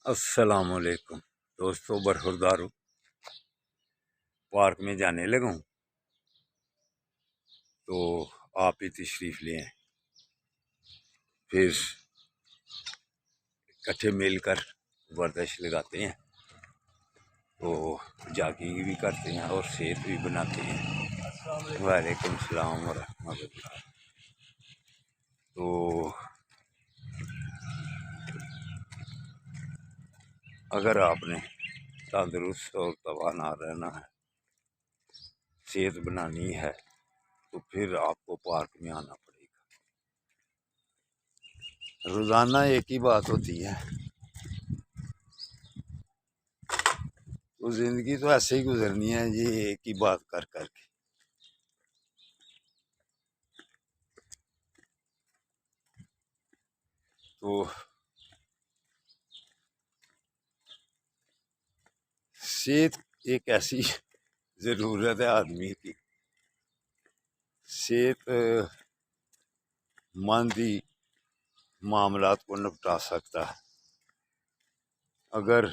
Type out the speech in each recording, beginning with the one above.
अस्सलामुअलैकुम दोस्तों, बरखुरदार हूँ। पार्क में जाने लगा हूँ तो आप ही तशरीफ़ ले आए। फिर इकट्ठे मिलकर वर्जिश लगाते हैं तो जॉगिंग भी करते हैं और सेहत भी बनाते हैं। वालेकुम सलाम व रहमतुल्लाह। तो अगर आपने तंदुरुस्त और तवाना रहना है, सेहत बनानी है, तो फिर आपको पार्क में आना पड़ेगा। रोज़ाना एक ही बात होती है, तो ज़िंदगी तो ऐसे ही गुजरनी है, ये एक ही बात कर कर के। तो सेहत एक ऐसी ज़रूरत है आदमी की। सेहत मंद ही मामलात को निपटा सकता है। अगर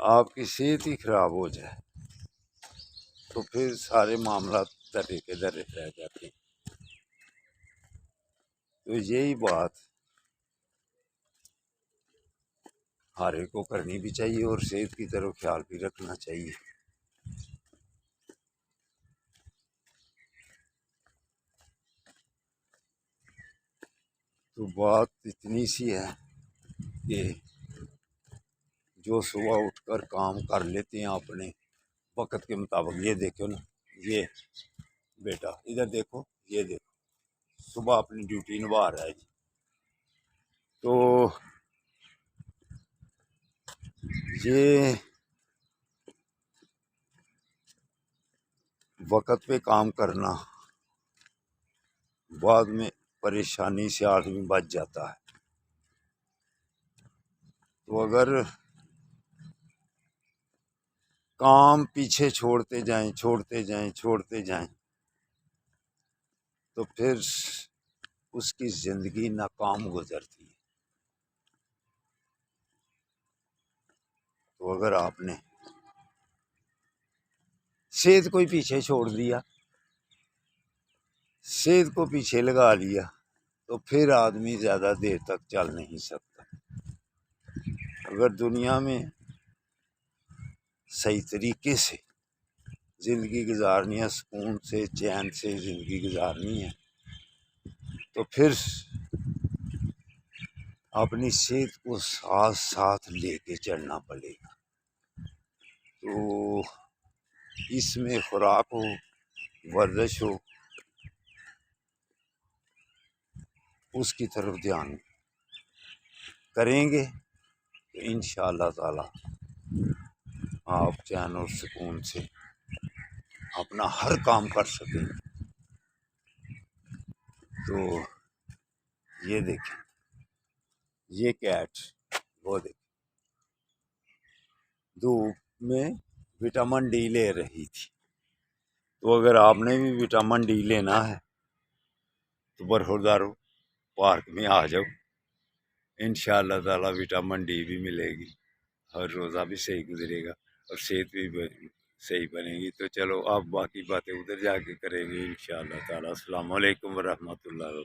आपकी सेहत ही खराब हो जाए तो फिर सारे मामलात दर्रे के दर्रे रह जाते हैं। तो यही बात हर एक को करनी भी चाहिए और सेहत की तरफ ख्याल भी रखना चाहिए। तो बात इतनी सी है कि जो सुबह उठकर काम कर लेते हैं अपने वक़्त के मुताबिक, ये देखो ना, ये बेटा इधर देखो, ये देखो सुबह अपनी ड्यूटी निभा रहा है जी। तो ये वक़्त पे काम करना बाद में परेशानी से आदमी बच जाता है। तो अगर काम पीछे छोड़ते जाएं तो फिर उसकी ज़िंदगी नाकाम गुजरती है। तो अगर आपने सेहत को ही पीछे छोड़ दिया, सेहत को पीछे लगा लिया, तो फिर आदमी ज़्यादा देर तक चल नहीं सकता। अगर दुनिया में सही तरीके से ज़िंदगी गुजारनी है, सुकून से चैन से ज़िंदगी गुजारनी है, तो फिर अपनी सेहत को साथ साथ लेके चलना पड़ेगा। तो इसमें खुराक हो, वर्जिश हो, उसकी तरफ ध्यान करेंगे तो इंशाअल्लाह ताला आप चैन और सुकून से अपना हर काम कर सकेंगे। तो ये देखें, ये कैट वो देखें धूप में विटामिन डी ले रही थी। तो अगर आपने भी विटामिन डी लेना है तो बरखुरदार पार्क में आ जाओ, इंशाअल्लाह ताला विटामिन डी भी मिलेगी और रोज़ा भी सही गुजरेगा और सेहत भी सही बनेगी। तो चलो अब बाकी बातें उधर जाके करेंगे इंशाअल्लाह ताला। अस्सलाम वालेकुम व रहमतुल्लाह।